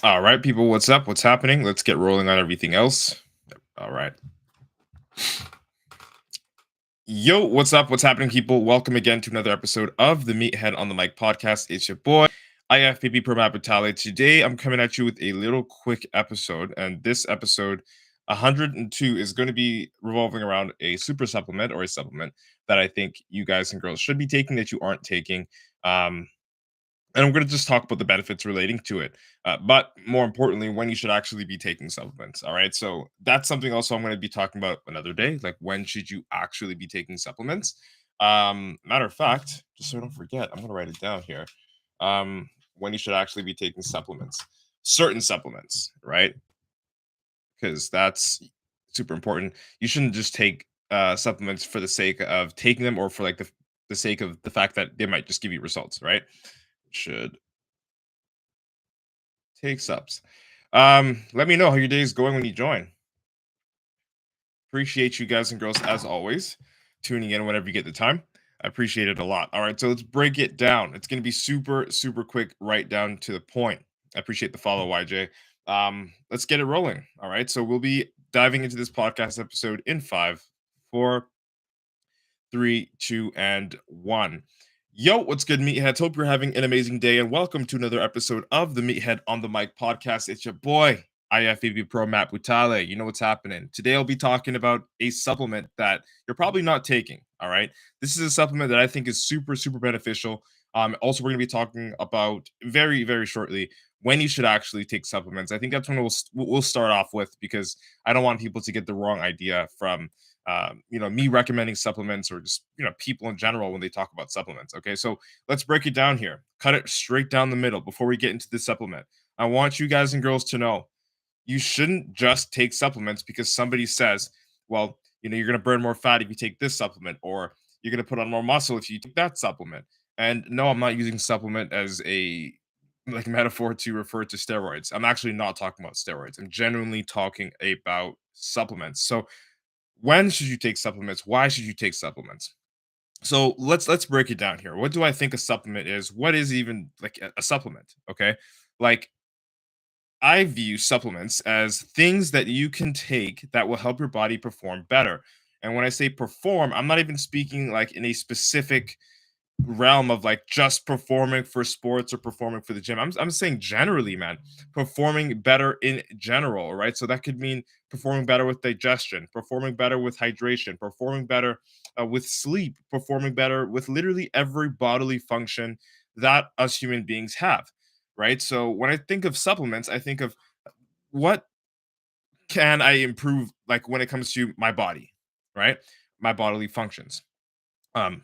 All right, people, what's up? What's happening? Let's get rolling on everything else. All right. Yo, what's up? What's happening, people? Welcome again to another episode of the Meathead on the Mic podcast. It's your boy, IFBB PRO. Today, I'm coming at you with a little quick episode, and this episode 102 is going to be revolving around a super supplement or a supplement that I think you guys and girls should be taking that you aren't taking. Um, and I'm going to just talk about the benefits relating to it. But more importantly, when you should actually be taking supplements. All right. So that's something also I'm going to be talking about another day. Like, when should you actually be taking supplements? Matter of fact, just so I don't forget, I'm going to write it down here. When you should actually be taking supplements, certain supplements, right? Because that's super important. You shouldn't just take supplements for the sake of taking them, or for like the sake of the fact that they might just give you results, right? Should take subs. Let me know how your day is going when you join. Appreciate you guys and girls as always tuning in whenever you get the time. I appreciate it a lot. All right, so let's break it down. It's going to be super quick, right down to the point. I appreciate the follow, YJ. Let's get it rolling. All right, so we'll be diving into this podcast episode in 5, 4, 3, 2, and 1. Yo, what's good, meatheads? Hope you're having an amazing day, and welcome to another episode of the Meathead on the Mic podcast. It's your boy, IFBB PRO Matt Butale. You know what's happening. Today, I'll be talking about a supplement that you're probably not taking. All right. This is a supplement that I think is super beneficial. Also, we're going to be talking about very shortly when you should actually take supplements. I think that's when we'll start off with, because I don't want people to get the wrong idea from me recommending supplements, or just people in general when they talk about supplements. Okay, so let's break it down here. Cut it straight down the middle before we get into the supplement. I want you guys and girls to know you shouldn't just take supplements because somebody says, well, you're going to burn more fat if you take this supplement, or you're going to put on more muscle if you take that supplement. And no, I'm not using supplement as a like metaphor to refer to steroids. I'm actually not talking about steroids. I'm genuinely talking about supplements. So when should you take supplements? Why should you take supplements? So let's break it down here. What do I think a supplement is? What is even like a supplement? Okay, like, I view supplements as things that you can take that will help your body perform better. And when I say perform, I'm not even speaking like in a specific realm of like just performing for sports or performing for the gym. I'm saying generally, man, performing better in general, right? So that could mean performing better with digestion, performing better with hydration, performing better with sleep, performing better with literally every bodily function that us human beings have, right? So when I think of supplements, I think of what can I improve, like when it comes to my body, right? My bodily functions,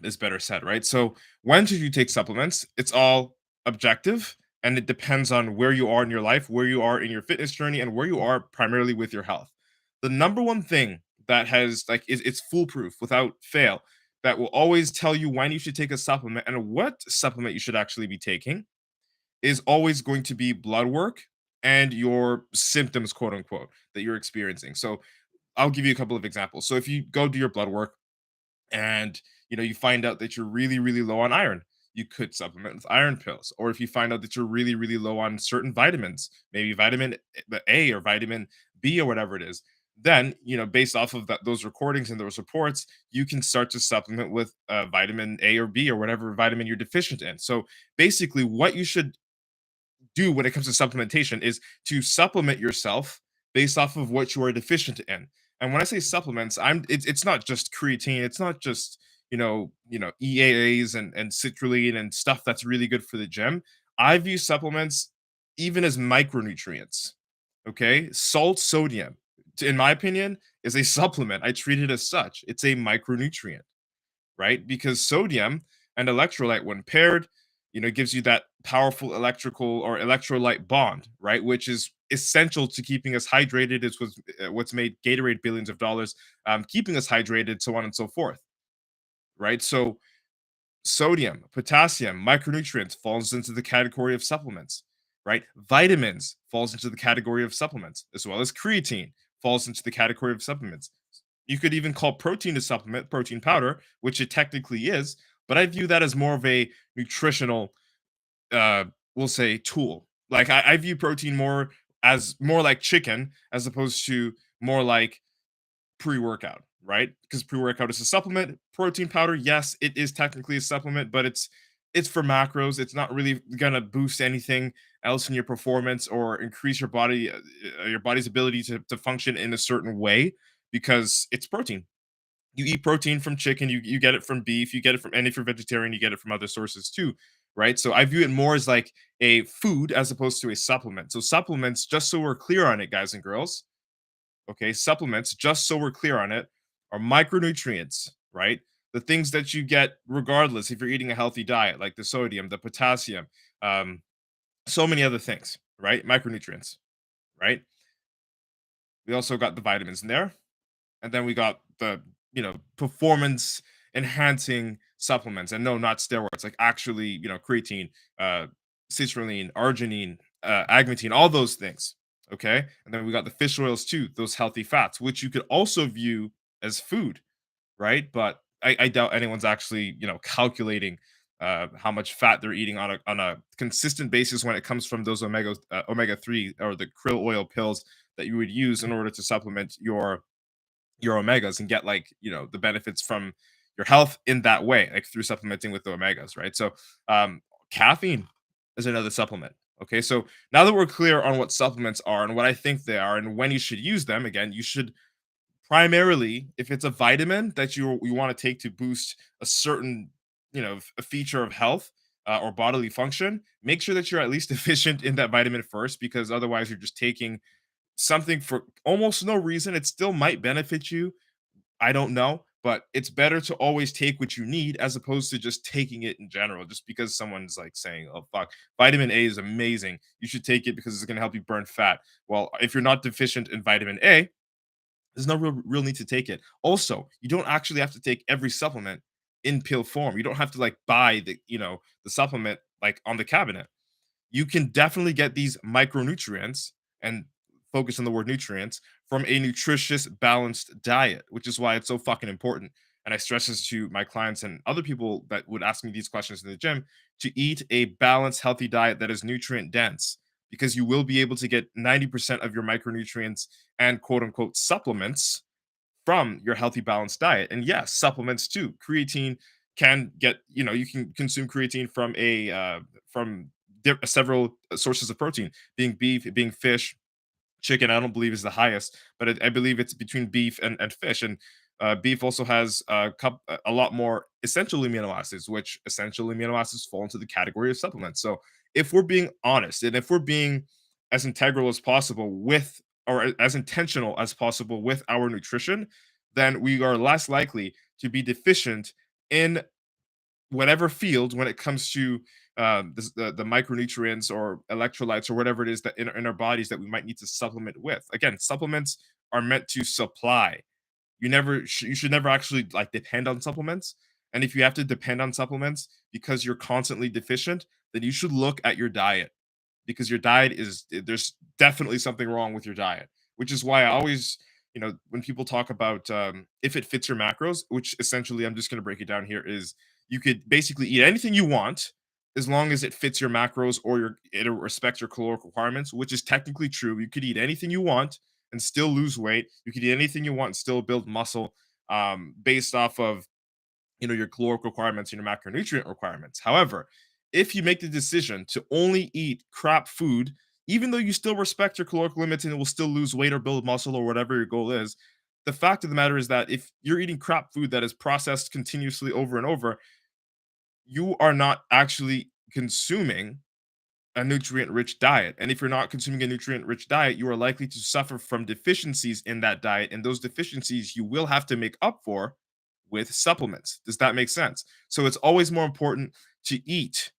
is better said, right? So when should you take supplements? It's all objective, and it depends on where you are in your life, where you are in your fitness journey, and where you are primarily with your health. The number one thing that has like is it's foolproof without fail, that will always tell you when you should take a supplement and what supplement you should actually be taking, is always going to be blood work and your symptoms, quote unquote, that you're experiencing. So I'll give you a couple of examples. So if you go do your blood work, and you find out that you're really low on iron, you could supplement with iron pills. Or if you find out that you're really low on certain vitamins, maybe vitamin A or vitamin B or whatever it is, then based off of those recordings and those reports, you can start to supplement with vitamin A or B or whatever vitamin you're deficient in. So basically, what you should do when it comes to supplementation is to supplement yourself based off of what you are deficient in. And when I say supplements, it's not just creatine, it's not just EAAs and citrulline and stuff that's really good for the gym. I view supplements even as micronutrients. Okay, salt, sodium, in my opinion, is a supplement. I treat it as such. It's a micronutrient, right? Because sodium and electrolyte, when paired, gives you that powerful electrical or electrolyte bond, right? Which is essential to keeping us hydrated. It's what's made Gatorade billions of dollars, keeping us hydrated, so on and so forth, right? So sodium, potassium, micronutrients falls into the category of supplements, right? Vitamins falls into the category of supplements, as well as creatine falls into the category of supplements. You could even call protein a supplement, protein powder, which it technically is, but I view that as more of a nutritional, we'll say, tool, Like I view protein more as more like chicken as opposed to more like pre-workout, right? Because pre-workout is a supplement. Protein powder, yes, it is technically a supplement, but it's for macros. It's not really gonna boost anything else in your performance or increase your body's ability to function in a certain way because it's protein. You eat protein from chicken, you get it from beef, you get it from, and if you're vegetarian, you get it from other sources too, right? So I view it more as like a food as opposed to a supplement. So supplements, just so we're clear on it, guys and girls, okay, supplements, just so we're clear on it, are micronutrients, right? The things that you get regardless if you're eating a healthy diet, like the sodium, the potassium, um, so many other things, right? Micronutrients, right? We also got the vitamins in there, and then we got the performance enhancing supplements, and no, not steroids, like actually creatine, uh, citrulline, arginine, agmatine, all those things. Okay, and then we got the fish oils too, those healthy fats, which you could also view as food, right? But I doubt anyone's actually calculating how much fat they're eating on a consistent basis when it comes from those omega 3 or the krill oil pills that you would use in order to supplement your omegas and get like the benefits from your health in that way, like through supplementing with the omegas, right? So caffeine is another supplement. Okay, so now that we're clear on what supplements are and what I think they are and when you should use them, again, you should primarily, if it's a vitamin that you want to take to boost a certain a feature of health or bodily function, make sure that you're at least deficient in that vitamin first, because otherwise you're just taking something for almost no reason. It still might benefit you, I don't know, but it's better to always take what you need as opposed to just taking it in general. Just because someone's like saying, "Oh fuck, vitamin A is amazing. You should take it because it's going to help you burn fat." Well, if you're not deficient in vitamin A, there's no real need to take it. Also, you don't actually have to take every supplement in pill form. You don't have to like buy the supplement like on the cabinet. You can definitely get these micronutrients, and focus on the word nutrients, from a nutritious, balanced diet, which is why it's so fucking important. And I stress this to my clients and other people that would ask me these questions in the gym, to eat a balanced, healthy diet that is nutrient dense, because you will be able to get 90% of your micronutrients and quote unquote supplements from your healthy balanced diet. And yes, supplements too. Creatine can get, you can consume creatine from several sources of protein, being beef, being fish, chicken. I don't believe is the highest, but I believe it's between beef and fish. And beef also has a lot more essential amino acids, which essential amino acids fall into the category of supplements. So if we're being honest and if we're being as integral as possible with, or as intentional as possible with our nutrition, then we are less likely to be deficient in whatever field when it comes to the micronutrients or electrolytes or whatever it is that in our bodies that we might need to supplement with. Again, supplements are meant to supply. You should never actually like depend on supplements. And if you have to depend on supplements because you're constantly deficient, then you should look at your diet, because your diet is, there's definitely something wrong with your diet, which is why I always, when people talk about if it fits your macros, which essentially I'm just going to break it down here, is you could basically eat anything you want as long as it fits your macros or it respects your caloric requirements, which is technically true. You could eat anything you want and still lose weight. You could eat anything you want and still build muscle, based off of your caloric requirements and your macronutrient requirements. However, if you make the decision to only eat crap food, even though you still respect your caloric limits and it will still lose weight or build muscle or whatever your goal is, the fact of the matter is that if you're eating crap food that is processed continuously over and over, you are not actually consuming a nutrient rich diet. And if you're not consuming a nutrient rich diet, you are likely to suffer from deficiencies in that diet. And those deficiencies you will have to make up for with supplements. Does that make sense? So it's always more important to eat,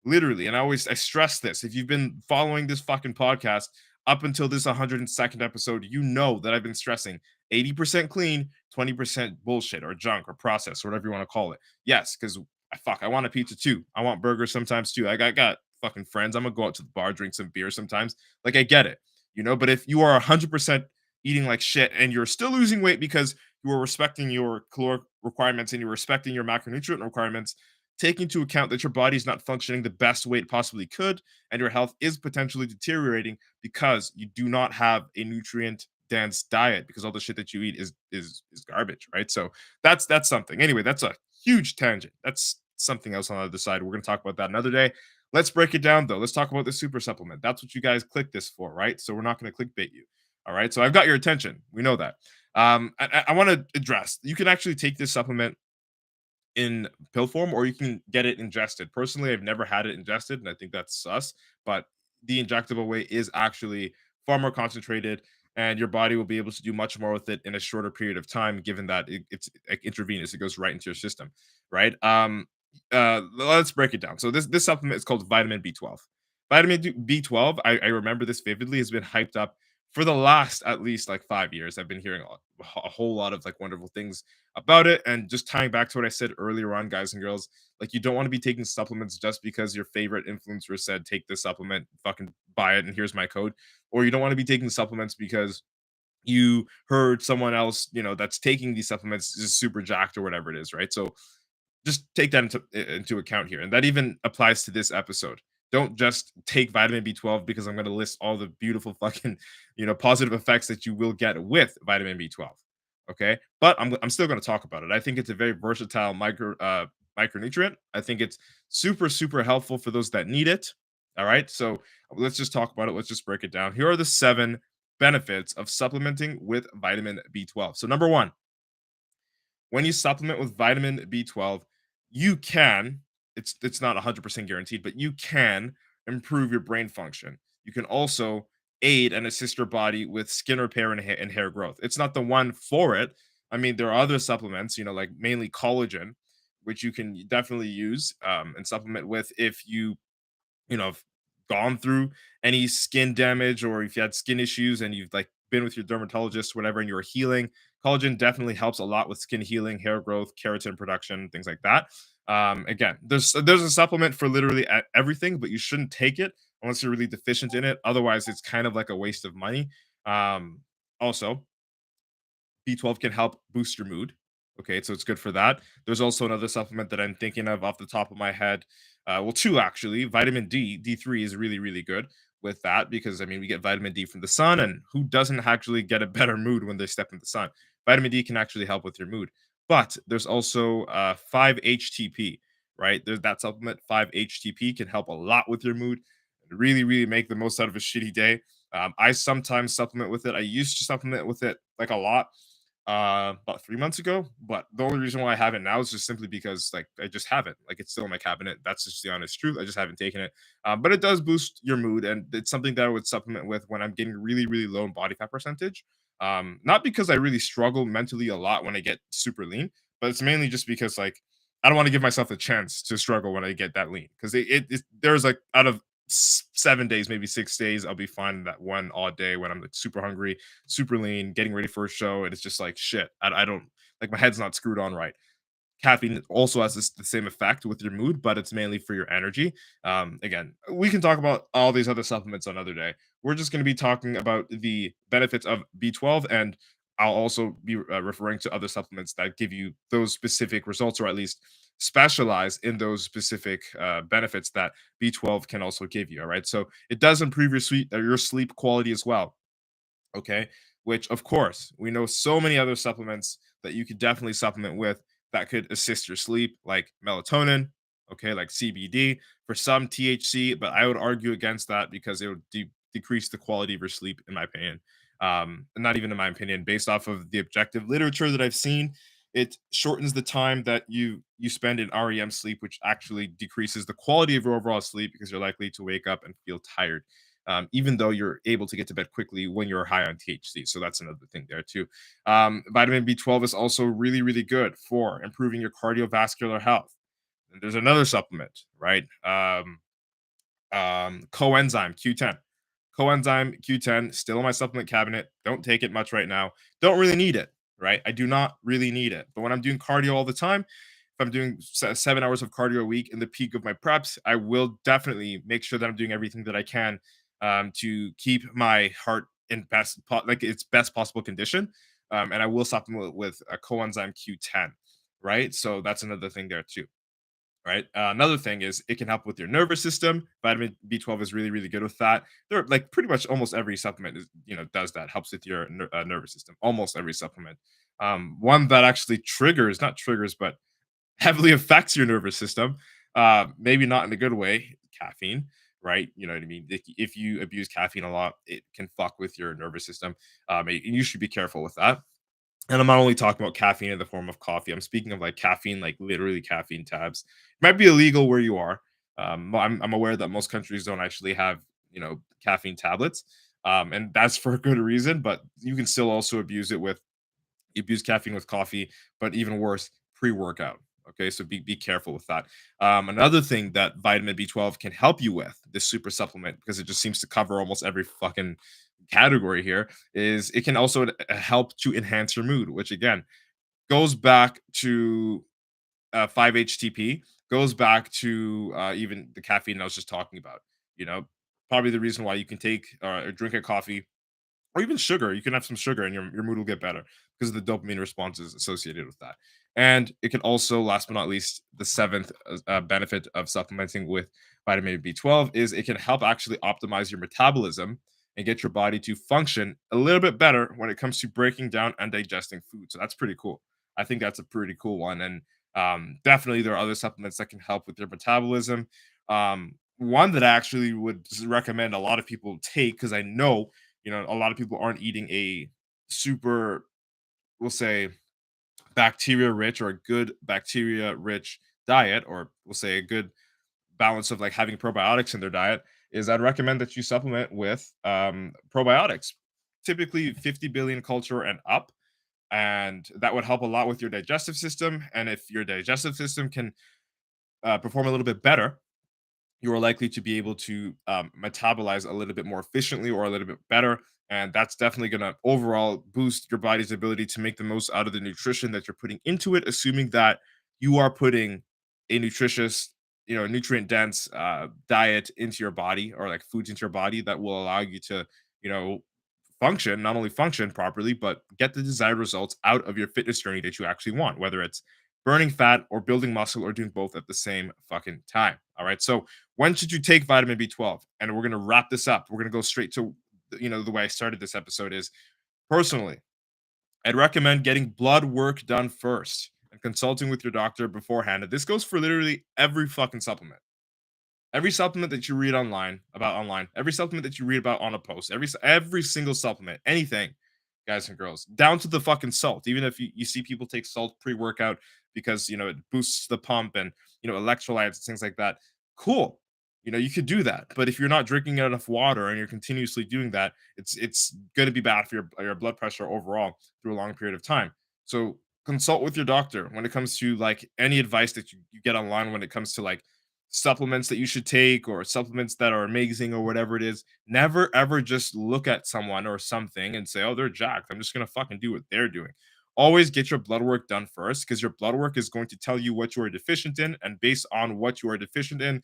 literally. And I stress this. If you've been following this fucking podcast up until this 102nd episode, you know that I've been stressing 80% clean, 20% bullshit or junk or processed or whatever you want to call it. Yes, because I want a pizza too. I want burgers sometimes too. I got fucking friends. I'm gonna go out to the bar, drink some beer sometimes. Like I get it, but if you are 100% eating like shit and you're still losing weight because you are respecting your caloric requirements and you're respecting your macronutrient requirements, Take into account that your body's not functioning the best way it possibly could, and your health is potentially deteriorating because you do not have a nutrient dense diet because all the shit that you eat is garbage, right? So that's something. Anyway, that's a huge tangent. That's something else on the other side. We're gonna talk about that another day. Let's break it down though. Let's talk about the super supplement. That's what you guys click this for, right? So we're not gonna clickbait you. All right. So I've got your attention. We know that. I want to address. You can actually take this supplement in pill form, or you can get it ingested. Personally, I've never had it ingested, and I think that's sus. But the injectable way is actually far more concentrated, and your body will be able to do much more with it in a shorter period of time, given that it's like intravenous. It goes right into your system, right? Let's break it down. So this supplement is called vitamin B12. B12, I remember this vividly, has been hyped up for the last at least like 5 years. I've been hearing a whole lot of like wonderful things about it. And just tying back to what I said earlier on, guys and girls, like you don't want to be taking supplements just because your favorite influencer said take this supplement, fucking buy it, and here's my code. Or you don't want to be taking supplements because you heard someone else, that's taking these supplements is super jacked or whatever it is, right? So just take that into account here. And that even applies to this episode. Don't just take vitamin B12 because I'm going to list all the beautiful fucking, positive effects that you will get with vitamin B12. Okay. But I'm still going to talk about it. I think it's a very versatile micronutrient. I think it's super, super helpful for those that need it. All right. So let's just talk about it. Let's just break it down. Here are the 7 benefits of supplementing with vitamin B12. So, number one, when you supplement with vitamin B12, you can, it's not 100% guaranteed, but you can improve your brain function. You can also aid and assist your body with skin repair and, and hair growth. It's not the one for it. I mean, there are other supplements, like mainly collagen, which you can definitely use and supplement with if have gone through any skin damage, or if you had skin issues and you've like been with your dermatologist, whatever, and you're healing. Collagen definitely helps a lot with skin healing, hair growth, keratin production, things like that. Again, there's a supplement for literally everything, but you shouldn't take it unless you're really deficient in it. Otherwise, it's kind of like a waste of money. Also, B12 can help boost your mood. Okay, so it's good for that. There's also another supplement that I'm thinking of off the top of my head. Well, two actually. Vitamin D, D3 is really, really good with that because I mean, we get vitamin D from the sun, and who doesn't actually get a better mood when they step in the sun? Vitamin D can actually help with your mood. But there's also 5-HTP, right? There's that supplement. 5-HTP can help a lot with your mood. Really, really make the most out of a shitty day. I sometimes supplement with it. I used to supplement with it like a lot about 3 months ago, but the only reason why I have it now is just simply because like I just haven't, like it's still in my cabinet. That's just the honest truth. I just haven't taken it. But it does boost your mood, and it's something that I would supplement with when I'm getting really, really low in body fat percentage. Not because I really struggle mentally a lot when I get super lean, but it's mainly just because like I don't want to give myself a chance to struggle when I get that lean, because there's like out of 7 days, maybe 6 days, I'll be fine that one odd day when I'm like super hungry, super lean, getting ready for a show, and it's just like shit. I don't, like, my head's not screwed on right. Caffeine also has the same effect with your mood, but it's mainly for your energy. Again, we can talk about all these other supplements another day. We're just going to be talking about the benefits of B12, and I'll also be referring to other supplements that give you those specific results, or at least specialize in those specific benefits that B12 can also give you. All right, so it does improve your sleep quality as well. Okay, which of course we know so many other supplements that you could definitely supplement with that could assist your sleep, like melatonin, okay, like CBD, for some THC, but I would argue against that because it would decrease the quality of your sleep, in my opinion. Not even in my opinion, based off of the objective literature that I've seen, it shortens the time that you spend in REM sleep, which actually decreases the quality of your overall sleep because you're likely to wake up and feel tired, even though you're able to get to bed quickly when you're high on THC. So that's another thing there too. Vitamin B12 is also really, really good for improving your cardiovascular health. And there's another supplement, right? Coenzyme Q10. Coenzyme Q10 still in my supplement cabinet. Don't take it much right now. Don't really need it, right? I do not really need it. But when I'm doing cardio all the time, if I'm doing 7 hours of cardio a week in the peak of my preps, I will definitely make sure that I'm doing everything that I can to keep my heart in like its best possible condition. And I will supplement with a coenzyme Q10, right? So that's another thing there too. right? Another thing is it can help with your nervous system. Vitamin B12 is really, really good with that. There, like pretty much almost every supplement is, does that. Helps with your nervous system. Almost every supplement. One that actually triggers, not triggers, but heavily affects your nervous system. Maybe not in a good way. Caffeine, right? You know what I mean. If you abuse caffeine a lot, it can fuck with your nervous system. And you should be careful with that. And I'm not only talking about caffeine in the form of coffee. I'm speaking of like caffeine, like literally caffeine tabs. It might be illegal where you are. I'm aware that most countries don't actually have, caffeine tablets, and that's for a good reason. But you can still also abuse caffeine with coffee, but even worse, pre-workout. Okay, so be careful with that. Another thing that vitamin B12 can help you with, this super supplement, because it just seems to cover almost every fucking category here, is it can also help to enhance your mood, which again goes back to 5-HTP, goes back to even the caffeine I was just talking about. You know, probably the reason why you can take or drink a coffee or even sugar. You can have some sugar and your mood will get better because of the dopamine responses associated with that. And it can also, last but not least, the seventh benefit of supplementing with vitamin B12 is it can help actually optimize your metabolism and get your body to function a little bit better when it comes to breaking down and digesting food. So that's pretty cool. I think that's a pretty cool one. And definitely there are other supplements that can help with your metabolism. One that I actually would recommend a lot of people take because I know a lot of people aren't eating a super, we'll say, bacteria rich or a good bacteria rich diet, or we'll say a good balance of like having probiotics in their diet, is I'd recommend that you supplement with probiotics, typically 50 billion culture and up. And that would help a lot with your digestive system. And if your digestive system can perform a little bit better, you are likely to be able to metabolize a little bit more efficiently or a little bit better. And that's definitely going to overall boost your body's ability to make the most out of the nutrition that you're putting into it, assuming that you are putting a nutritious, nutrient dense diet into your body, or like foods into your body that will allow you to, you know, function, not only function properly, but get the desired results out of your fitness journey that you actually want, whether it's burning fat or building muscle or doing both at the same fucking time. All right. So when should you take vitamin B12? And we're going to wrap this up. We're going to go straight to, the way I started this episode is personally, I'd recommend getting blood work done first and consulting with your doctor beforehand. And this goes for literally every fucking supplement. Every supplement that you read online, every supplement that you read about on a post, every single supplement, anything, guys and girls, down to the fucking salt. Even if you see people take salt pre-workout because it boosts the pump and electrolytes and things like that. Cool. You could do that. But if you're not drinking enough water and you're continuously doing that, it's gonna be bad for your blood pressure overall through a long period of time. So consult with your doctor when it comes to like any advice that you get online when it comes to like supplements that you should take or supplements that are amazing or whatever it is. Never ever just look at someone or something and say, "Oh, they're jacked. I'm just going to fucking do what they're doing." Always get your blood work done first because your blood work is going to tell you what you are deficient in, and based on what you are deficient in,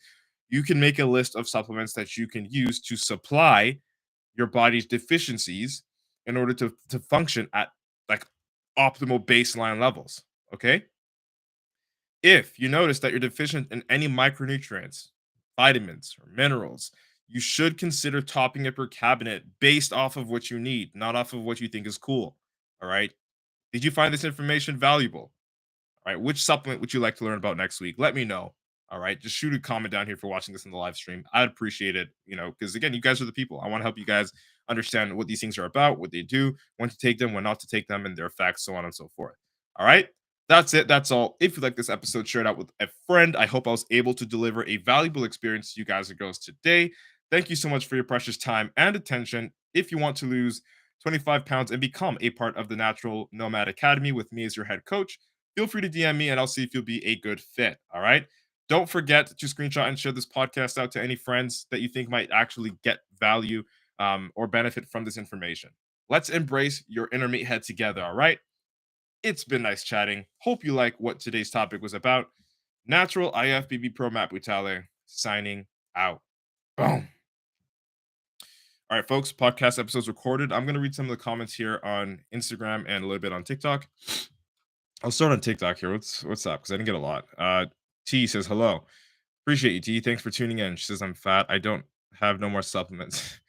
you can make a list of supplements that you can use to supply your body's deficiencies in order to function at like optimal baseline levels, okay? If you notice that you're deficient in any micronutrients, vitamins, or minerals, you should consider topping up your cabinet based off of what you need, not off of what you think is cool. All right. Did you find this information valuable? All right. Which supplement would you like to learn about next week? Let me know. All right. Just shoot a comment down here for watching this in the live stream. I'd appreciate it, because again, you guys are the people. I want to help you guys understand what these things are about, what they do, when to take them, when not to take them, and their effects, so on and so forth. All right. That's it. That's all. If you like this episode, share it out with a friend. I hope I was able to deliver a valuable experience to you guys and girls today. Thank you so much for your precious time and attention. If you want to lose 25 pounds and become a part of the Natural Nomad Academy with me as your head coach, feel free to DM me and I'll see if you'll be a good fit. All right. Don't forget to screenshot and share this podcast out to any friends that you think might actually get value or benefit from this information. Let's embrace your inner meathead together. All right. It's been nice chatting. Hope you like what today's topic was about. Natural IFBB Pro Matt Butale signing out. Boom. All right, folks, podcast episodes recorded. I'm going to read some of the comments here on Instagram and a little bit on TikTok. I'll start on TikTok here. What's up? Because I didn't get a lot. T says hello. Appreciate you, T. Thanks for tuning in. She says I'm fat. I don't have no more supplements.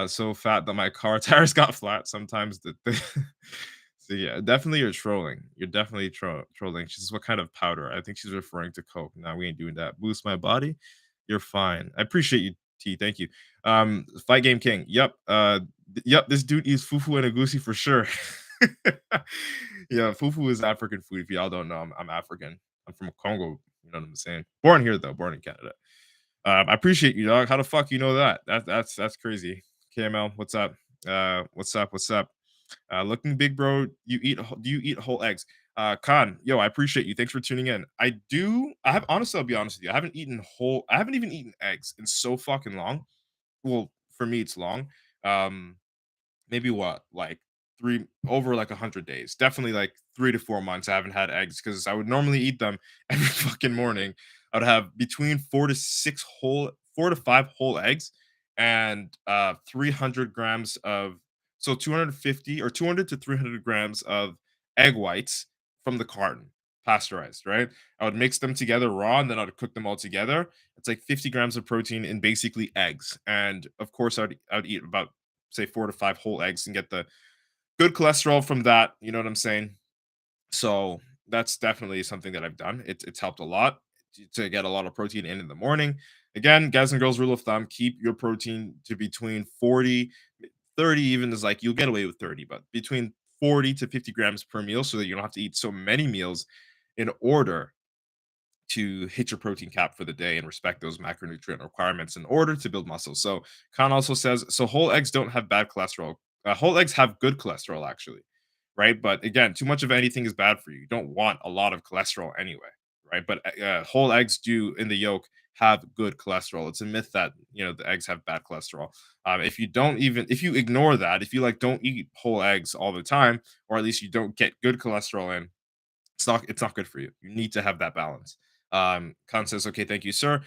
So fat that my car tires got flat. Sometimes so yeah, definitely you're trolling. You're definitely trolling. She says, "What kind of powder?" I think she's referring to Coke. No, we ain't doing that. Boost my body. You're fine. I appreciate you, T. Thank you. Fight Game King. Yep. Yep. This dude eats fufu and agusi for sure. Yeah, fufu is African food. If y'all don't know, I'm African. I'm from Congo. You know what I'm saying? Born here though. Born in Canada. I appreciate you, dog. How the fuck you know that? That's crazy. KML, what's up? What's up? What's up? Looking big, bro. Do you eat whole eggs? Khan, yo, I appreciate you. Thanks for tuning in. I do. I have honestly, I'll be honest with you. I haven't even eaten eggs in so fucking long. Well, for me, it's long. Um, maybe what, like three over like 100 days. Definitely like 3 to 4 months. I haven't had eggs because I would normally eat them every fucking morning. I would have between 4 to 5 whole eggs and 300 grams of 250 or 200 to 300 grams of egg whites from the carton, pasteurized, right? I would mix them together raw and then I'd cook them all together. It's like 50 grams of protein in basically eggs. And of course, I'd eat about say 4 to 5 whole eggs and get the good cholesterol from that. You know what I'm saying? So that's definitely something that I've done. It's helped a lot to get a lot of protein in the morning. Again, guys and girls, rule of thumb: keep your protein to between 40, 30. Even is like you'll get away with 30, but between 40 to 50 grams per meal, so that you don't have to eat so many meals in order to hit your protein cap for the day and respect those macronutrient requirements in order to build muscle. So Khan also says, so whole eggs don't have bad cholesterol. Whole eggs have good cholesterol actually, right? But again, too much of anything is bad for you. You don't want a lot of cholesterol anyway, right? But whole eggs do in the yolk have good cholesterol. It's a myth that the eggs have bad cholesterol. If you ignore that, if you like don't eat whole eggs all the time, or at least you don't get good cholesterol in, it's not good for you. You need to have that balance. Khan says, okay, thank you, sir.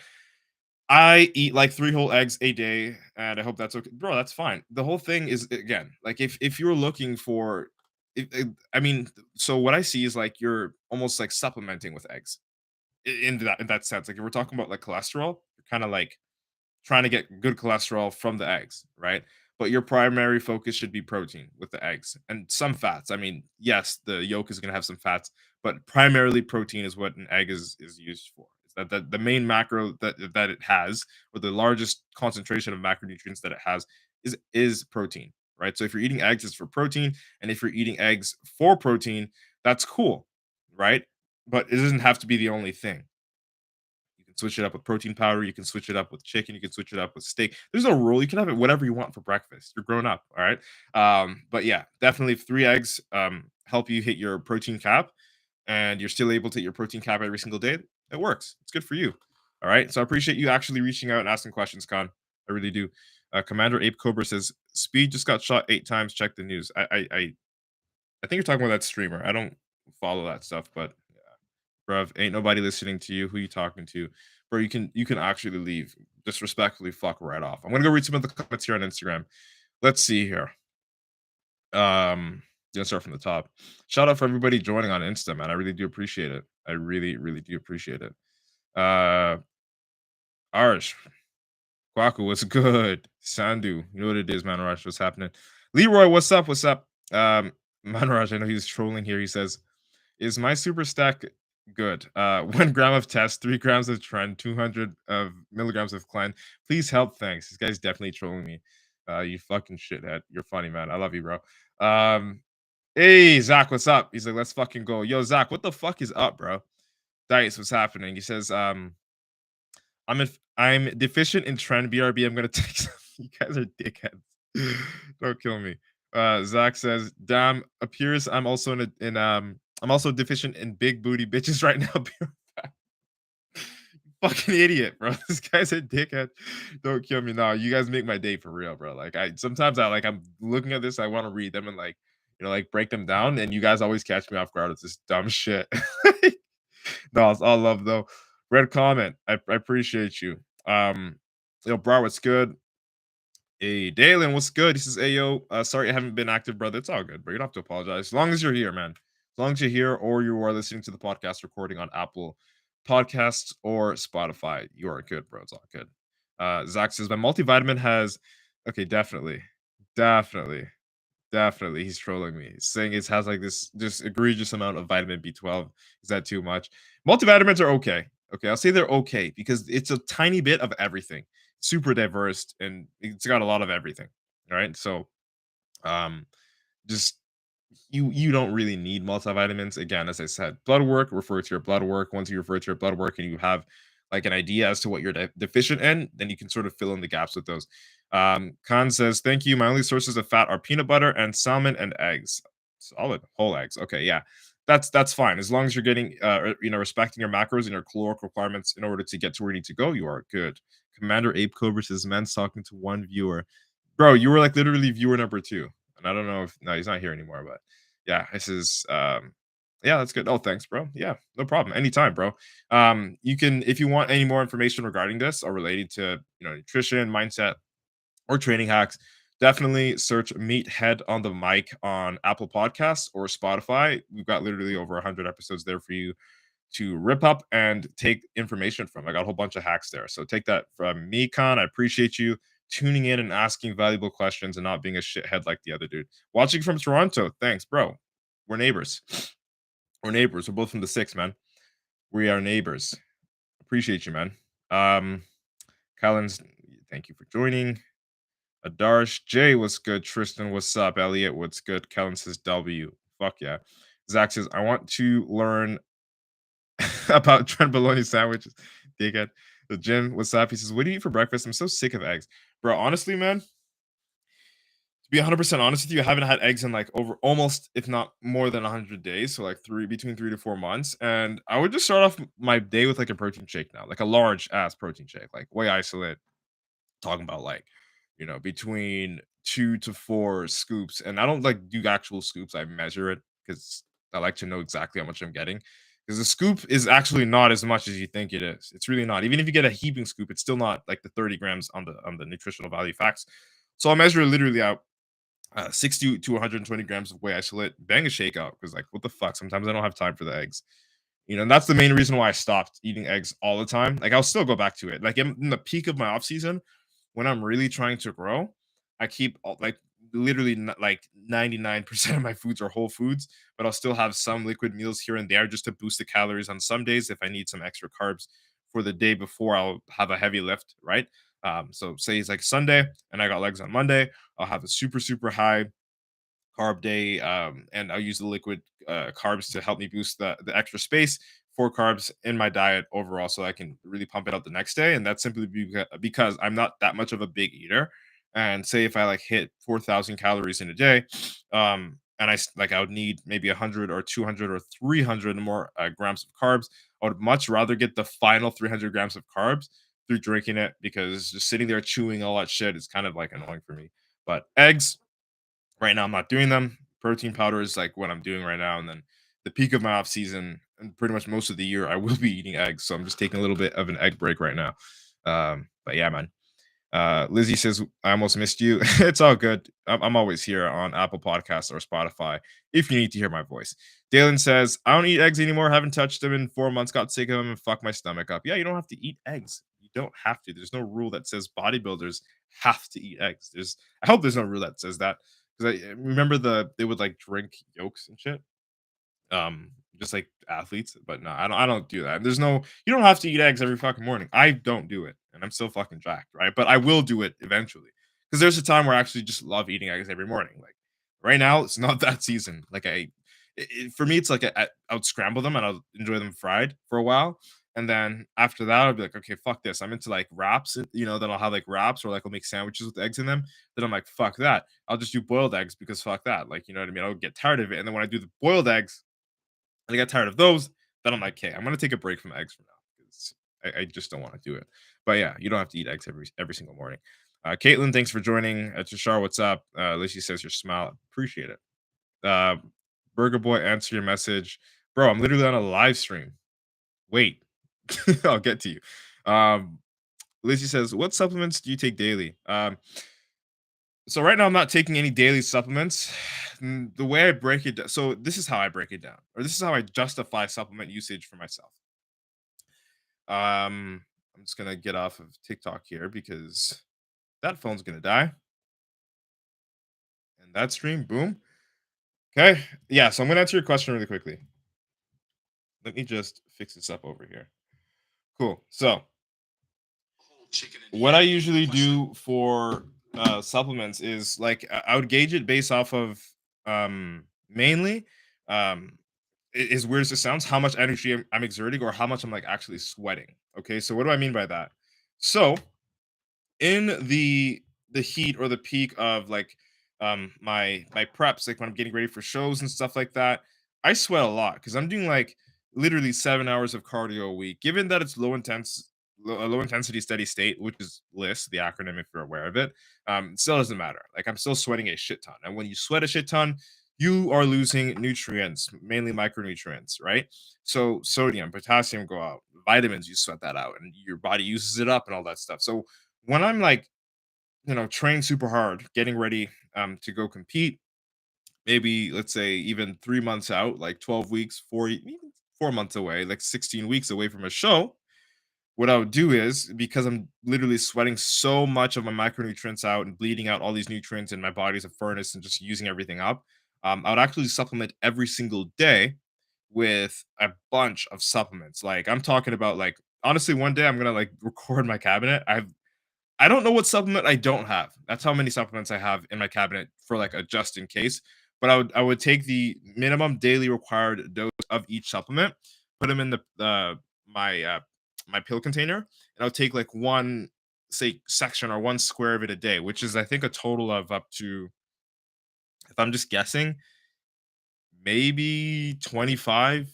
I eat like 3 whole eggs a day, and I hope that's okay. Bro, that's fine. The whole thing is again, like if you're looking for I mean, so what I see is like you're almost like supplementing with eggs in that sense. Like if we're talking about like cholesterol, you're kind of like trying to get good cholesterol from the eggs, right? But your primary focus should be protein with the eggs and some fats. I mean, yes, the yolk is going to have some fats, but primarily protein is what an egg is used for. Is that the main macro that it has, or the largest concentration of macronutrients that it has, is protein, right? So if you're eating eggs, it's for protein, and if you're eating eggs for protein, that's cool, right? But it doesn't have to be the only thing. You can switch it up with protein powder. You can switch it up with chicken. You can switch it up with steak. There's no rule. You can have it whatever you want for breakfast. You're grown up, all right? But yeah, definitely 3 eggs help you hit your protein cap, and you're still able to hit your protein cap every single day. It works. It's good for you. All right. So I appreciate you actually reaching out and asking questions, Con. I really do. Commander Ape Cobra says, "Speed just got shot 8 times. Check the news." I think you're talking about that streamer. I don't follow that stuff, but bruv, ain't nobody listening to you. Who you talking to? Bro, you can actually leave. Disrespectfully fuck right off. I'm gonna go read some of the comments here on Instagram. Let's see here. Gonna start from the top. Shout out for everybody joining on Insta, man. I really do appreciate it. I really, really do appreciate it. Uh Arsh, Kwaku, what's good? Sandu, you know what it is, man. Rush, what's happening? Leroy, what's up? What's up? Manraj, I know he's trolling here. He says, is my super stack good? 1 gram of test, 3 grams of trend, 200 of milligrams of clen. Please help. Thanks. This guy's definitely trolling me. You fucking shithead. You're funny, man. I love you, bro. Hey, Zach, what's up? He's like, let's fucking go. Yo, Zach, what the fuck is up, bro? Dice, what's happening? He says, I'm deficient in trend BRB. I'm gonna take some. You guys are dickheads. Don't kill me. Zach says, "Damn, appears I'm also I'm also deficient in big booty bitches right now." Be right back. Fucking idiot, bro. This guy's a dickhead. Don't kill me now. You guys make my day for real, bro. Like I'm looking at this, I want to read them and like like break them down, and you guys always catch me off guard with this dumb shit. No, it's all love though. Red comment. I appreciate you. Yo, bro, what's good? Hey, Dalen, what's good? He says, "Hey, yo, sorry I haven't been active, brother. It's all good, bro. You don't have to apologize. As long as you're here, man. As long as you're here or you are listening to the podcast recording on Apple Podcasts or Spotify. You are good, bro. It's all good. Zach says my multivitamin has. Okay, definitely, definitely, definitely. He's trolling me, saying it has like this just egregious amount of vitamin B12. Is that too much? Multivitamins are okay. Okay, I'll say they're okay because it's a tiny bit of everything. Super diverse and it's got a lot of everything. All right, so um, just you don't really need multivitamins. Again, as I said, blood work, refer to your blood work. Once you refer to your blood work and you have like an idea as to what you're deficient in, then you can sort of fill in the gaps with those. Khan says, thank you. My only sources of fat are peanut butter and salmon and eggs. Solid whole eggs. Okay, yeah. That's fine. As long as you're getting respecting your macros and your caloric requirements in order to get to where you need to go, you are good. Commander Ape Cobra says men's talking to one viewer. Bro, you were like literally viewer number two. And I don't know if no, he's not here anymore, but yeah, this is yeah, that's good. Oh, thanks, bro. Yeah, no problem. Anytime, bro. You can if you want any more information regarding this or related to nutrition, mindset, or training hacks, definitely search Meathead on the Mic on Apple Podcasts or Spotify. We've got literally over 100 episodes there for you to rip up and take information from. I got a whole bunch of hacks there. So take that from me, Con. I appreciate you tuning in and asking valuable questions and not being a shithead like the other dude. Watching from Toronto. Thanks, bro. We're neighbors. We're neighbors. We're both from the six, man. We are neighbors. Appreciate you, man. Collins, thank you for joining. Adarsh, Jay, what's good? Tristan, what's up? Elliot, what's good? Kellen says W. Fuck yeah. Zach says, I want to learn about Trent bologna sandwiches. Dickhead. The gym, what's up? He says, what do you eat for breakfast? I'm so sick of eggs. Bro, honestly, man, to be 100% honest with you, I haven't had eggs in like over almost, if not more than 100 days. So like between 3 to 4 months. And I would just start off my day with like a protein shake now, like a large ass protein shake, like whey isolate, talking about like, between 2 to 4 scoops. And I don't like do actual scoops. I measure it because I like to know exactly how much I'm getting. Because the scoop is actually not as much as you think it is. It's really not. Even if you get a heaping scoop, it's still not like the 30 grams on the nutritional value facts. So I measure literally out 60 to 120 grams of whey isolate, bang a shake out because like what the fuck? Sometimes I don't have time for the eggs. And that's the main reason why I stopped eating eggs all the time. Like I'll still go back to it. Like in the peak of my off season, when I'm really trying to grow, I keep like literally like 99% of my foods are whole foods, but I'll still have some liquid meals here and there just to boost the calories on some days if I need some extra carbs for the day before I'll have a heavy lift, right? So say it's like Sunday and I got legs on Monday, I'll have a super, super high carb day, and I'll use the liquid carbs to help me boost the extra space for carbs in my diet overall, so I can really pump it out the next day. And that's simply because I'm not that much of a big eater. And say if I like hit 4,000 calories in a day, and I would need maybe 100 or 200 or 300 more grams of carbs. I would much rather get the final 300 grams of carbs through drinking it because just sitting there chewing all that shit is kind of like annoying for me. But eggs, right now, I'm not doing them. Protein powder is like what I'm doing right now, and then the peak of my off season and pretty much most of the year, I will be eating eggs. So I'm just taking a little bit of an egg break right now. But yeah, man. Lizzie says, I almost missed you. It's all good. I'm always here on Apple Podcasts or Spotify if you need to hear my voice. Dalen says, I don't eat eggs anymore. Haven't touched them in 4 months. Got sick of them and fucked my stomach up. Yeah, you don't have to eat eggs. You don't have to. There's no rule that says bodybuilders have to eat eggs. I hope there's no rule that says that because I remember they would like drink yolks and shit, just like athletes. But no, I don't do that. You don't have to eat eggs every fucking morning. I don't do it, and I'm still fucking jacked, right? But I will do it eventually because there's a time where I actually just love eating eggs every morning. Like right now, it's not that season. Like for me, it's like I would scramble them and I'll enjoy them fried for a while. And then after that, I'll be like, okay, fuck this. I'm into like wraps, then I'll have like wraps or like I'll make sandwiches with eggs in them. Then I'm like, fuck that. I'll just do boiled eggs because fuck that. Like, you know what I mean? I'll get tired of it. And then when I do the boiled eggs, and I got tired of those, then I'm like, okay, I'm gonna take a break from eggs for now because I just don't want to do it. But yeah, you don't have to eat eggs every single morning. Caitlin, thanks for joining. Tashar, what's up? Lacey says your smile. Appreciate it. Uh, Burger Boy, answer your message. Bro, I'm literally on a live stream. Wait, I'll get to you. Lacey says, what supplements do you take daily? So right now I'm not taking any daily supplements. The way I break it down, so this is how I break it down, or this is how I justify supplement usage for myself. I'm just gonna get off of TikTok here because that phone's gonna die. And that stream, boom. Okay. Yeah, so I'm gonna answer your question really quickly. Let me just fix this up over here. Cool. So what I usually do for supplements is like I would gauge it based off of mainly um as weird as it sounds, how much energy I'm exerting or how much I'm like actually sweating. Okay, so what do I mean by that? So in the heat or the peak of like my preps, like when I'm getting ready for shows and stuff like that, I sweat a lot because I'm doing like literally 7 hours of cardio a week. Given that it's low intensity steady state, which is list, the acronym if you're aware of it, it still doesn't matter. Like I'm still sweating a shit ton, and when you sweat a shit ton, you are losing nutrients, mainly micronutrients, right? So sodium, potassium go out, vitamins, you sweat that out, and your body uses it up and all that stuff. So when I'm like, training super hard, getting ready to go compete, maybe let's say even 3 months out, like 12 weeks, even 4 months away, like 16 weeks away from a show, what I would do is because I'm literally sweating so much of my micronutrients out and bleeding out all these nutrients in my body's a furnace and just using everything up. I would actually supplement every single day with a bunch of supplements. Like I'm talking about like honestly, one day I'm gonna like record my cabinet. I don't know what supplement I don't have. That's how many supplements I have in my cabinet for like a just in case. But I would take the minimum daily required dose of each supplement, put them in the my my pill container, and I'll take like one say section or one square of it a day, which is I think a total of up to, if I'm just guessing, maybe 25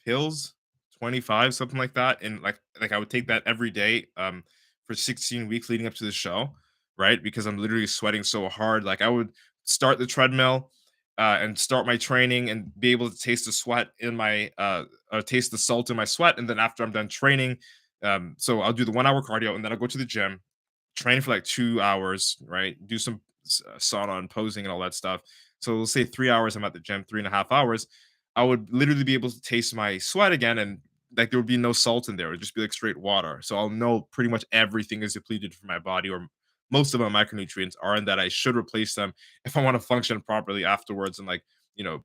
pills, 25, something like that. And like I would take that every day for 16 weeks leading up to the show, right? Because I'm literally sweating so hard. Like I would start the treadmill and start my training and be able to taste the sweat in my taste the salt in my sweat. And then after I'm done training, so I'll do the 1 hour cardio and then I'll go to the gym, train for like 2 hours, right? Do some sauna and posing and all that stuff. So let's say 3 hours, I'm at the gym, 3.5 hours. I would literally be able to taste my sweat again, and like there would be no salt in there. It would just be like straight water. So I'll know pretty much everything is depleted from my body, or most of my micronutrients are, and that I should replace them if I want to function properly afterwards and like, you know,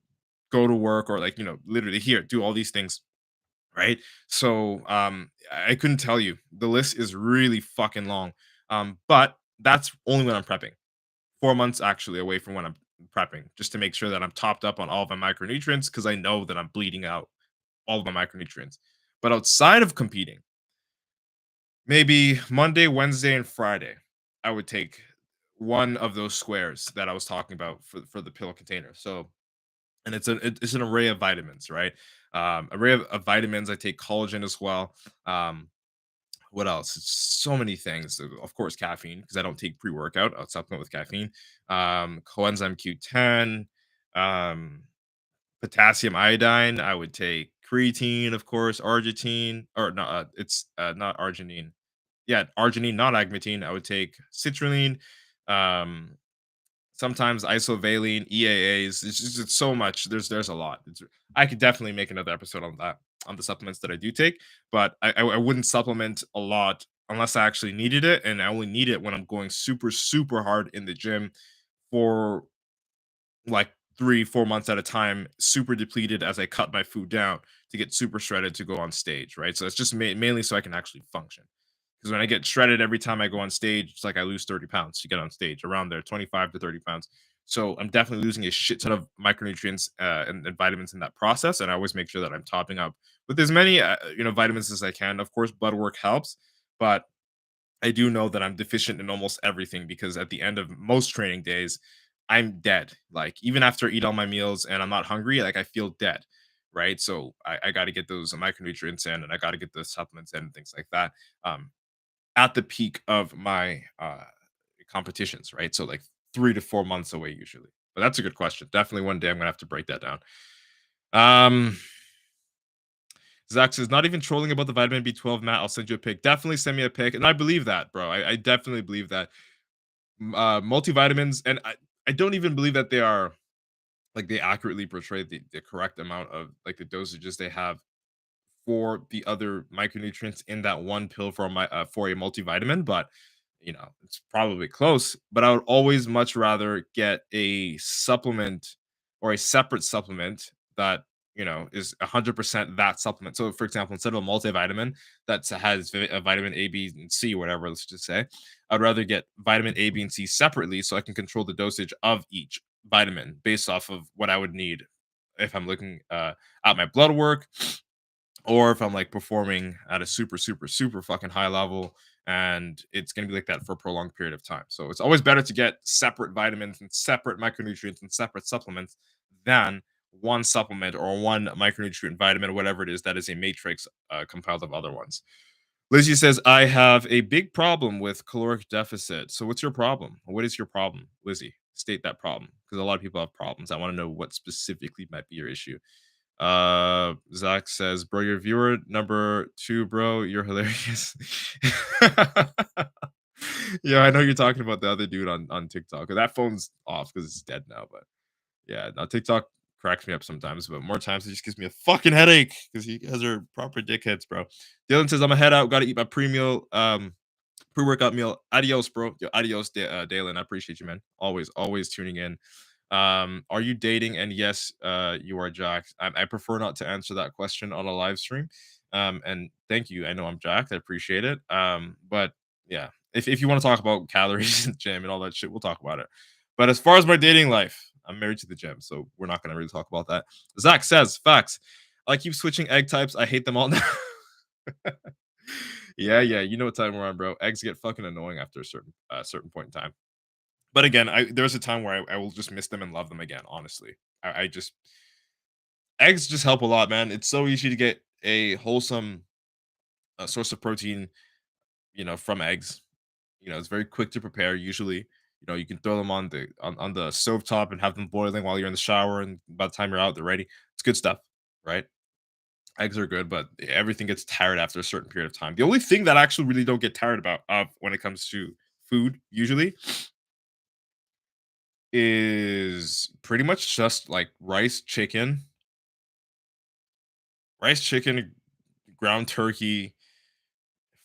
go to work or like, literally here, do all these things, right? So I couldn't tell you. The list is really fucking long. But that's only when I'm prepping. 4 months actually away from when I'm prepping, just to make sure that I'm topped up on all of my micronutrients because I know that I'm bleeding out all of my micronutrients. But outside of competing, maybe Monday, Wednesday, and Friday, I would take one of those squares that I was talking about for the pill container. So, and it's an array of vitamins, right? Array of vitamins. I take collagen as well. What else? It's so many things. Of course, caffeine because I don't take pre workout. I'll supplement with caffeine. Coenzyme Q10, um, potassium iodine. I would take creatine, of course, arginine, or no, it's not arginine. Yeah, arginine, not agmatine. I would take citrulline. Um, Sometimes isovaline, EAAs. It's so much. There's a lot. I could definitely make another episode on that, on the supplements that I do take, but I wouldn't supplement a lot unless I actually needed it, and I only need it when I'm going super super hard in the gym for like 3 4 months at a time, super depleted as I cut my food down to get super shredded to go on stage, right? So it's just mainly so I can actually function. Because when I get shredded every time I go on stage, it's like I lose 30 pounds to get on stage, around there, 25 to 30 pounds. So I'm definitely losing a shit ton of micronutrients and vitamins in that process. And I always make sure that I'm topping up with as many, vitamins as I can. Of course, blood work helps, but I do know that I'm deficient in almost everything because at the end of most training days, I'm dead. Like even after I eat all my meals and I'm not hungry, like I feel dead. Right. So I got to get those micronutrients in and I got to get the supplements in and things like that. At the peak of my competitions, right? So like 3 to 4 months away usually. But that's a good question. Definitely one day I'm gonna have to break that down. Um Zach says, not even trolling about the vitamin B12, Matt. I'll send you a pic. Definitely send me a pic. And I believe that, bro. I definitely believe that. Multivitamins, and I don't even believe that they are like they accurately portray the correct amount of like the dosages they have for the other micronutrients in that one pill for a multivitamin, but it's probably close. But I would always much rather get a supplement or a separate supplement that is 100% that supplement. So, for example, instead of a multivitamin that has a vitamin A, B, and C, whatever, let's just say, I'd rather get vitamin A, B, and C separately so I can control the dosage of each vitamin based off of what I would need if I'm looking at my blood work, or if I'm like performing at a super, super, super fucking high level, and it's going to be like that for a prolonged period of time. So it's always better to get separate vitamins and separate micronutrients and separate supplements than one supplement or one micronutrient vitamin, whatever it is, that is a matrix compiled of other ones. Lizzie says, I have a big problem with caloric deficit. So what's your problem? What is your problem, Lizzie? State that problem, because a lot of people have problems. I want to know what specifically might be your issue. Zach says, bro, your viewer number 2, bro, you're hilarious. Yeah, I know you're talking about the other dude on TikTok. That phone's off because it's dead now. But yeah, now TikTok cracks me up sometimes, but more times it just gives me a fucking headache because he has her proper dickheads, bro. Dylan says, I'm a head out, gotta eat my pre-workout meal. Adios, bro. Yo, adios, Dalen. I appreciate you, man. Always tuning in. Are you dating? And yes, you are jacked. I prefer not to answer that question on a live stream. And thank you. I know I'm jacked. I appreciate it. But yeah, if you want to talk about calories and gym and all that shit, we'll talk about it. But as far as my dating life, I'm married to the gym, so we're not gonna really talk about that. Zach says, facts. I keep switching egg types. I hate them all now. Yeah, you know what time we're on, bro. Eggs get fucking annoying after a certain point in time. But again, there's a time where I will just miss them and love them again. Honestly, I just eggs just help a lot, man. It's so easy to get a wholesome source of protein, from eggs. It's very quick to prepare. Usually, you can throw them on the stove top and have them boiling while you're in the shower, and by the time you're out, they're ready. It's good stuff, right? Eggs are good, but everything gets tired after a certain period of time. The only thing that I actually really don't get tired about of when it comes to food usually is pretty much just like rice, chicken, ground turkey,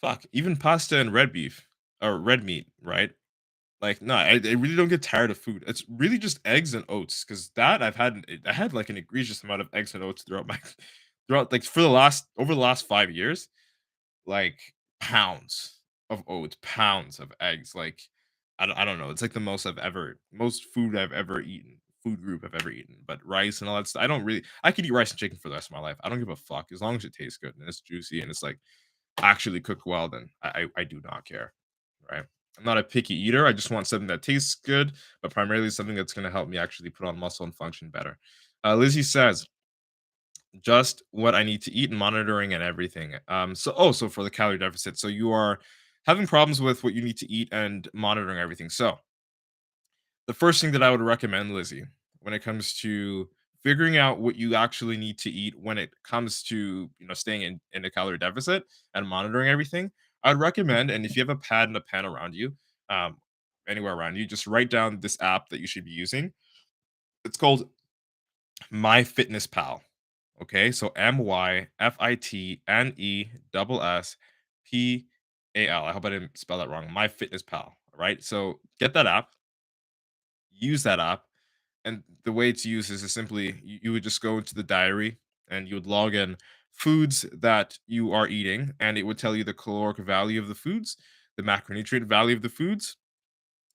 fuck, even pasta and red beef or red meat, right? Like, no, I really don't get tired of food. It's really just eggs and oats because that I had like an egregious amount of eggs and oats throughout my throughout like for the last over the last 5 years, like pounds of oats, pounds of eggs. Like I don't know. It's like the most food I've ever eaten, food group I've ever eaten. But rice and all that stuff, I don't really. I could eat rice and chicken for the rest of my life. I don't give a fuck as long as it tastes good and it's juicy and it's like actually cooked well. Then I do not care, right? I'm not a picky eater. I just want something that tastes good, but primarily something that's going to help me actually put on muscle and function better. Lizzie says, just what I need to eat and monitoring and everything. So for the calorie deficit, so you are having problems with what you need to eat and monitoring everything. So the first thing that I would recommend, Lizzie, when it comes to figuring out what you actually need to eat when it comes to staying in a calorie deficit and monitoring everything, I'd recommend, and if you have a pad and a pen around you, um, anywhere around you, just write down this app that you should be using. It's called MyFitnessPal. Okay, so MyFitnessPal. I hope I didn't spell that wrong. MyFitnessPal. Right. So get that app, use that app, and the way it's used is simply you would just go into the diary and you would log in foods that you are eating, and it would tell you the caloric value of the foods, the macronutrient value of the foods,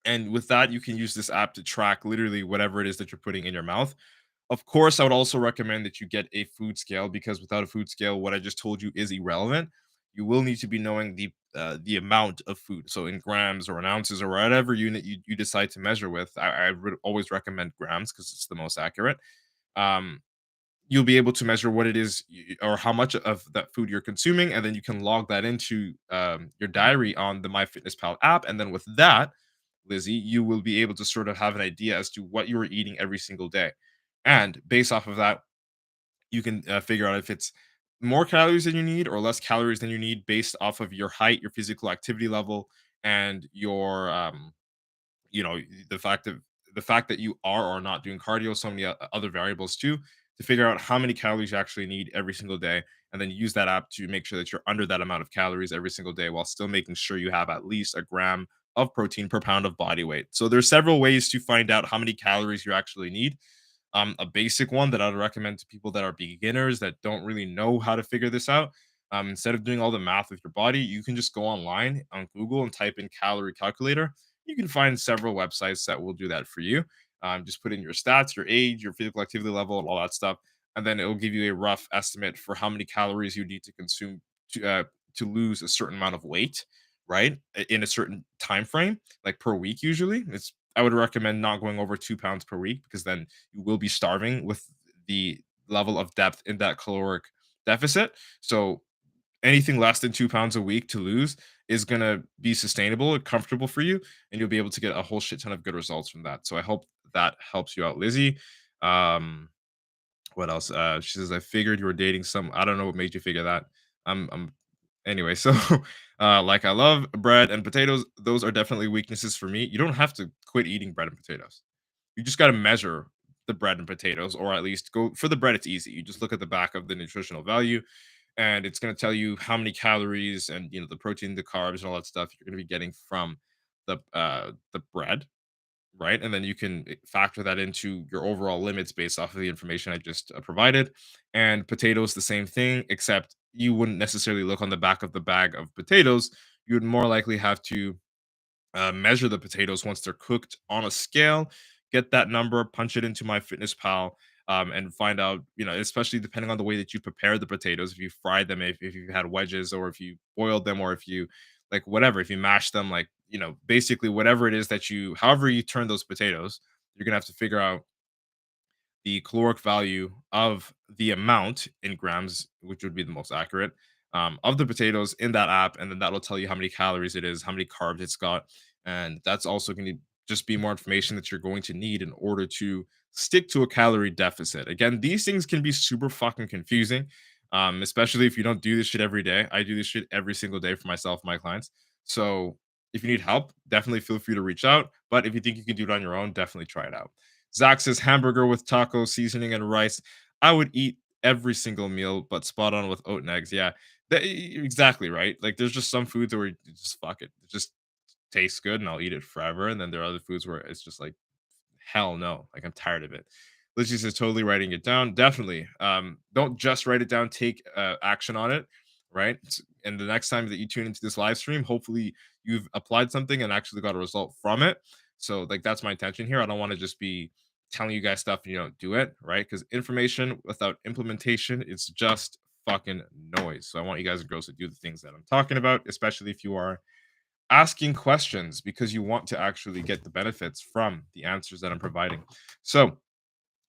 and with that you can use this app to track literally whatever it is that you're putting in your mouth. Of course, I would also recommend that you get a food scale because without a food scale, what I just told you is irrelevant. You will need to be knowing the amount of food, so in grams or in ounces or whatever unit you decide to measure with. I would always recommend grams because it's the most accurate. Um, you'll be able to measure what it is or how much of that food you're consuming, and then you can log that into your diary on the MyFitnessPal app, and then with that, Lizzie, you will be able to sort of have an idea as to what you are eating every single day. And based off of that, you can figure out if it's more calories than you need or less calories than you need based off of your height, your physical activity level, and your you know the fact that you are or not doing cardio, so many other variables too, to figure out how many calories you actually need every single day and then use that app to make sure that you're under that amount of calories every single day while still making sure you have at least a gram of protein per pound of body weight. So there's several ways to find out how many calories you actually need. A basic one that I'd recommend to people that are beginners that don't really know how to figure this out. Instead of doing all the math with your body, you can just go online on Google and type in calorie calculator. You can find several websites that will do that for you. Just put in your stats, your age, your physical activity level, and all that stuff, and then it will give you a rough estimate for how many calories you need to consume to lose a certain amount of weight, right? In a certain time frame, like per week. Usually, it's I would recommend not going over 2 pounds per week because then you will be starving with the level of depth in that caloric deficit. So anything less than 2 pounds a week to lose is going to be sustainable and comfortable for you, and you'll be able to get a whole shit ton of good results from that. So I hope that helps you out, Lizzie. Um, what else? She says, I figured you were dating some. I don't know what made you figure that. I'm anyway. So, like, I love bread and potatoes. Those are definitely weaknesses for me. You don't have to quit eating bread and potatoes. You just got to measure the bread and potatoes, or at least go for the bread. It's easy. You just look at the back of the nutritional value, and it's going to tell you how many calories and the protein, the carbs, and all that stuff you're going to be getting from the bread, right? And then you can factor that into your overall limits based off of the information I just provided. And potatoes, the same thing, except you wouldn't necessarily look on the back of the bag of potatoes. You would more likely have to measure the potatoes once they're cooked on a scale, get that number, punch it into my fitness pal, and find out, especially depending on the way that you prepare the potatoes, if you fried them, if you had wedges, or if you boiled them, or if you like whatever, if you mash them, like, basically whatever it is that however you turn those potatoes, you're gonna have to figure out the caloric value of the amount in grams, which would be the most accurate, of the potatoes in that app, and then that'll tell you how many calories it is, how many carbs it's got, and that's also going to just be more information that you're going to need in order to stick to a calorie deficit. Again, these things can be super fucking confusing, especially if you don't do this shit every day. I do this shit every single day for myself and my clients. So if you need help, definitely feel free to reach out. But if you think you can do it on your own, definitely try it out. Zach says hamburger with taco seasoning and rice. I would eat every single meal, but spot on with oat and eggs. Yeah, exactly right. Like there's just some foods where you just fuck it. It just tastes good and I'll eat it forever. And then there are other foods where it's just like, hell no. Like I'm tired of it. Lizzie says totally writing it down. Definitely. Don't just write it down, take action on it. Right. And the next time that you tune into this live stream, hopefully you've applied something and actually got a result from it. So like that's my intention here. I don't want to just be telling you guys stuff and you don't do it, right? Because information without implementation, it's just fucking noise. So I want you guys and girls to do the things that I'm talking about, especially if you are asking questions because you want to actually get the benefits from the answers that I'm providing. So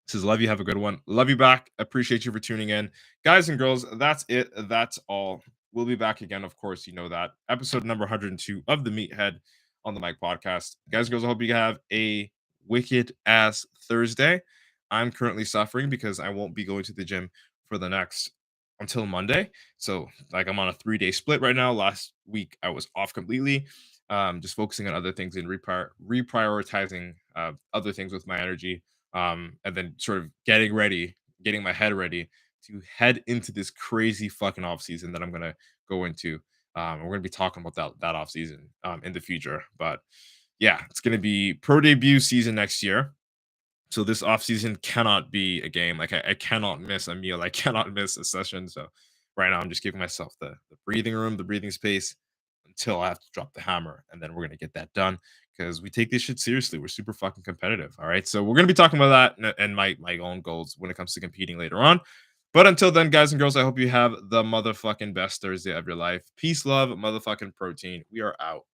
says, love you. Have a good one. Love you back. Appreciate you for tuning in. Guys and girls, that's it. That's all. We'll be back again, of course. You know that. Episode number 102 of the Meathead on the Mic podcast. Guys and girls, I hope you have a wicked ass Thursday. I'm currently suffering because I won't be going to the gym for the next until Monday. So, like, I'm on a 3-day split right now. Last week, I was off completely, just focusing on other things and reprioritizing other things with my energy, and then sort of getting my head ready to head into this crazy fucking off season that I'm gonna go into. We're gonna be talking about that off season in the future, but yeah, it's gonna be pro debut season next year. So this off season cannot be a game. Like I cannot miss a meal. I cannot miss a session. So right now I'm just giving myself the breathing room, the breathing space until I have to drop the hammer, and then we're gonna get that done because we take this shit seriously. We're super fucking competitive. All right, so we're gonna be talking about that and my own goals when it comes to competing later on. But until then, guys and girls, I hope you have the motherfucking best Thursday of your life. Peace, love, motherfucking protein. We are out.